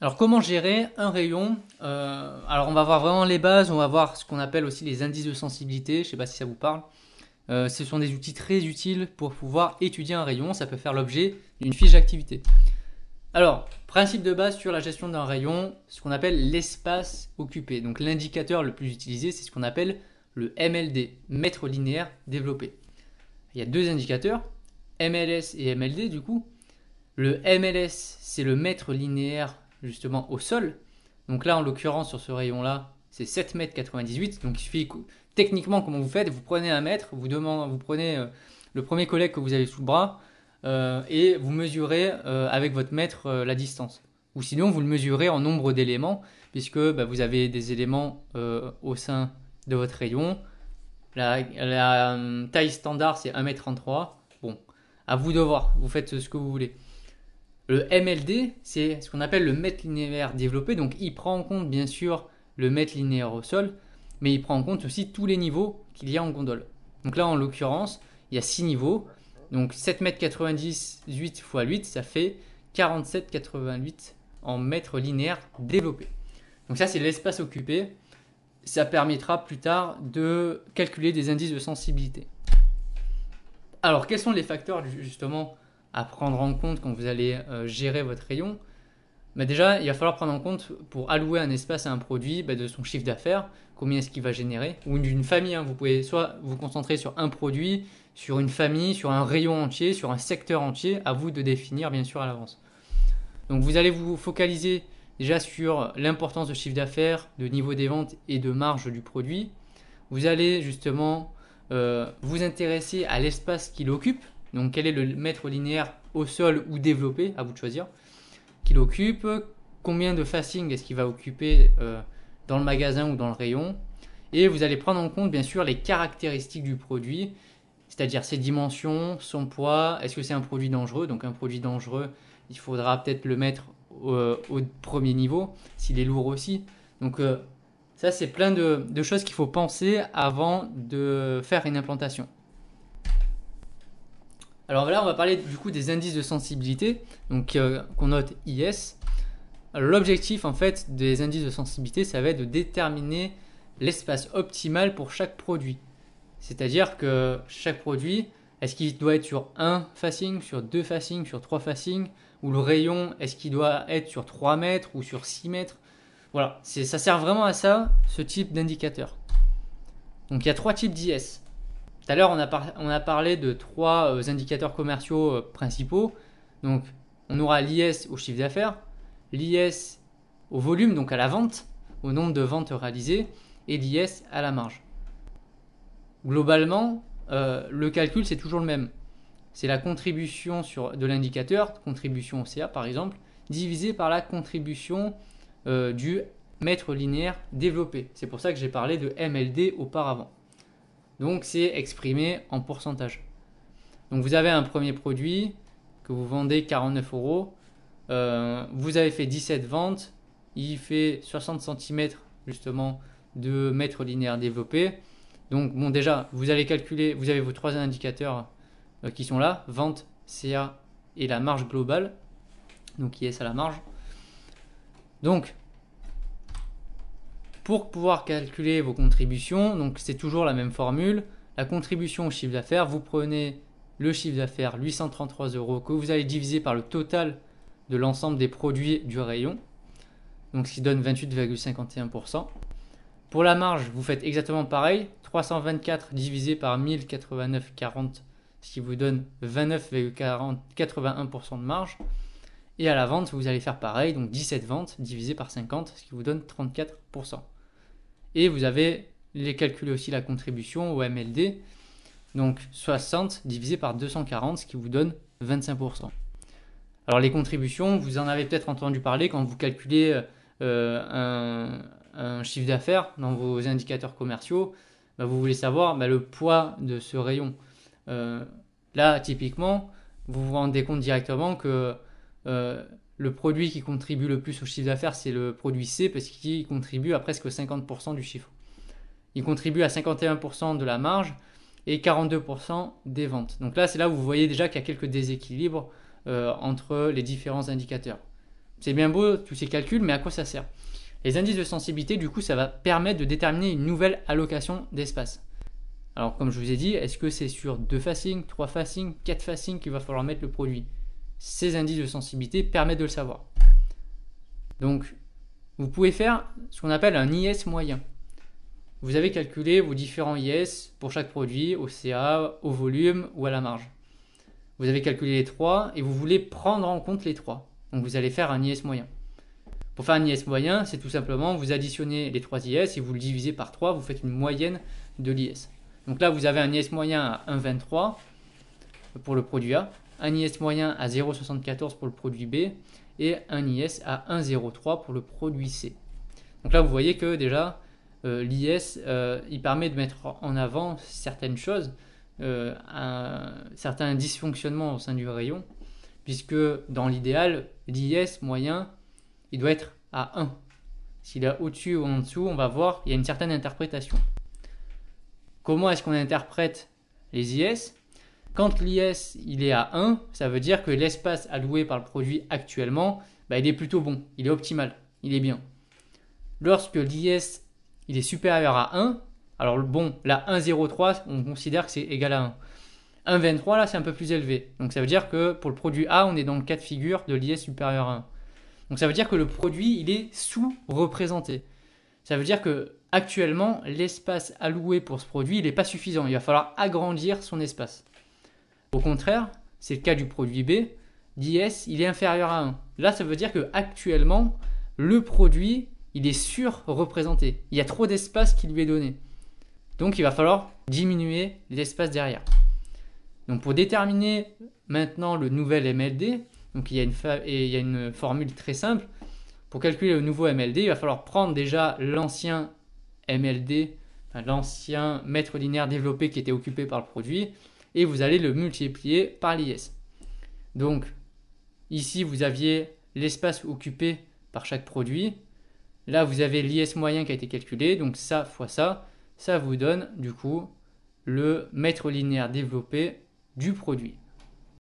Alors comment gérer un rayon? Alors on va voir vraiment les bases, on va voir ce qu'on appelle aussi les indices de sensibilité, je ne sais pas si ça vous parle. Ce sont des outils très utiles pour pouvoir étudier un rayon, ça peut faire l'objet d'une fiche d'activité. Alors, principe de base sur la gestion d'un rayon, ce qu'on appelle l'espace occupé. Donc l'indicateur le plus utilisé, c'est ce qu'on appelle le MLD, mètre linéaire développé. Il y a deux indicateurs, MLS et MLD du coup. Le MLS, c'est le mètre linéaire justement au sol. Donc là, en l'occurrence, sur ce rayon-là, c'est 7,98 m. Donc il suffit, techniquement, comment vous faites? Vous prenez un mètre, vous prenez le premier collègue que vous avez sous le bras et vous mesurez avec votre mètre la distance. Ou sinon, vous le mesurez en nombre d'éléments, puisque vous avez des éléments au sein de votre rayon. La taille standard, c'est 1,33 m. Bon, à vous de voir, vous faites ce que vous voulez. Le MLD, c'est ce qu'on appelle le mètre linéaire développé. Donc, il prend en compte, bien sûr, le mètre linéaire au sol, mais il prend en compte aussi tous les niveaux qu'il y a en gondole. Donc là, en l'occurrence, il y a 6 niveaux. Donc, 7,98 m x 8, ça fait 47,88 en mètre linéaire développé. Donc ça, c'est l'espace occupé. Ça permettra plus tard de calculer des indices de sensibilité. Alors, quels sont les facteurs justement à prendre en compte quand vous allez gérer votre rayon? Déjà, il va falloir prendre en compte pour allouer un espace à un produit de son chiffre d'affaires, combien est-ce qu'il va générer, ou d'une famille. Vous pouvez soit vous concentrer sur un produit, sur une famille, sur un rayon entier, sur un secteur entier, à vous de définir bien sûr à l'avance. Donc vous allez vous focaliser déjà sur l'importance de chiffre d'affaires, de niveau des ventes et de marge du produit. Vous allez justement vous intéresser à l'espace qu'il occupe. Donc quel est le mètre linéaire au sol ou développé, à vous de choisir, qu'il occupe, combien de facing est-ce qu'il va occuper dans le magasin ou dans le rayon. Et vous allez prendre en compte bien sûr les caractéristiques du produit, c'est-à-dire ses dimensions, son poids, est-ce que c'est un produit dangereux? Donc un produit dangereux, il faudra peut-être le mettre au premier niveau, s'il est lourd aussi. Donc ça, c'est plein de choses qu'il faut penser avant de faire une implantation. Alors là, on va parler du coup des indices de sensibilité, donc qu'on note IS. L'objectif en fait des indices de sensibilité, ça va être de déterminer l'espace optimal pour chaque produit. C'est-à-dire que chaque produit, est-ce qu'il doit être sur un facing, sur deux facings, sur trois facings, ou le rayon, est-ce qu'il doit être sur 3 mètres ou sur 6 mètres? Voilà, ça sert vraiment à ça, ce type d'indicateur. Donc il y a 3 types d'IS. Tout à l'heure, on a parlé de 3 indicateurs commerciaux principaux. Donc on aura l'IS au chiffre d'affaires, l'IS au volume, donc à la vente, au nombre de ventes réalisées, et l'IS à la marge. Globalement, le calcul, c'est toujours le même. C'est la contribution de l'indicateur, contribution au CA par exemple, divisée par la contribution du mètre linéaire développé. C'est pour ça que j'ai parlé de MLD auparavant. Donc c'est exprimé en pourcentage. Donc vous avez un premier produit que vous vendez 49 euros. Vous avez fait 17 ventes. Il fait 60 cm justement de mètre linéaire développé. Donc bon, déjà, vous allez calculer, vous avez vos 3 indicateurs qui sont là, vente, CA et la marge globale. Donc IS à la marge. Donc pour pouvoir calculer vos contributions, donc c'est toujours la même formule. La contribution au chiffre d'affaires, vous prenez le chiffre d'affaires 833 euros que vous allez diviser par le total de l'ensemble des produits du rayon, donc ce qui donne 28,51%. Pour la marge, vous faites exactement pareil, 324 divisé par 1089,40, ce qui vous donne 29,81% de marge. Et à la vente, vous allez faire pareil, donc 17 ventes divisé par 50, ce qui vous donne 34%. Et vous avez les calculé aussi la contribution au MLD, donc 60 divisé par 240, ce qui vous donne 25%. Alors les contributions, vous en avez peut-être entendu parler quand vous calculez un chiffre d'affaires dans vos indicateurs commerciaux, vous voulez savoir le poids de ce rayon. Là, typiquement, vous vous rendez compte directement que le produit qui contribue le plus au chiffre d'affaires, c'est le produit C, parce qu'il contribue à presque 50% du chiffre. Il contribue à 51% de la marge et 42% des ventes. Donc là, c'est là où vous voyez déjà qu'il y a quelques déséquilibres entre les différents indicateurs. c'est bien beau tous ces calculs, mais à quoi ça sert? Les indices de sensibilité, du coup, ça va permettre de déterminer une nouvelle allocation d'espace. Alors, comme je vous ai dit, est-ce que c'est sur 2 facings, 3 facings, 4 facings qu'il va falloir mettre le produit? Ces indices de sensibilité permettent de le savoir. Donc, vous pouvez faire ce qu'on appelle un IS moyen. Vous avez calculé vos différents IS pour chaque produit, au CA, au volume ou à la marge. Vous avez calculé les 3 et vous voulez prendre en compte les 3. Donc, vous allez faire un IS moyen. Pour faire un IS moyen, c'est tout simplement, vous additionnez les 3 IS et vous le divisez par 3, vous faites une moyenne de l'IS. Donc là, vous avez un IS moyen à 1,23 pour le produit A, un IS moyen à 0,74 pour le produit B et un IS à 1,03 pour le produit C. Donc là, vous voyez que déjà, l'IS, il permet de mettre en avant certaines choses, certains dysfonctionnements au sein du rayon, puisque dans l'idéal, l'IS moyen, il doit être à 1. S'il est au-dessus ou en dessous, on va voir, il y a une certaine interprétation. Comment est-ce qu'on interprète les IS? Quand l'IS il est à 1, ça veut dire que l'espace alloué par le produit actuellement, il est plutôt bon, il est optimal, il est bien. Lorsque l'IS il est supérieur à 1, alors bon, là 1,03, on considère que c'est égal à 1. 1,23 là c'est un peu plus élevé. Donc ça veut dire que pour le produit A, on est dans le cas de figure de l'IS supérieur à 1. Donc ça veut dire que le produit il est sous-représenté. Ça veut dire que actuellement l'espace alloué pour ce produit il n'est pas suffisant. Il va falloir agrandir son espace. Au contraire, c'est le cas du produit B. L'IS il est inférieur à 1. Là ça veut dire que actuellement le produit il est surreprésenté. Il y a trop d'espace qui lui est donné. Donc il va falloir diminuer l'espace derrière. Donc pour déterminer maintenant le nouvel MLD, donc il y a une formule très simple. Pour calculer le nouveau MLD, il va falloir prendre déjà l'ancien MLD, l'ancien mètre linéaire développé qui était occupé par le produit, et vous allez le multiplier par l'IS. Donc ici vous aviez l'espace occupé par chaque produit. Là vous avez l'IS moyen qui a été calculé, donc ça fois ça vous donne du coup le mètre linéaire développé du produit.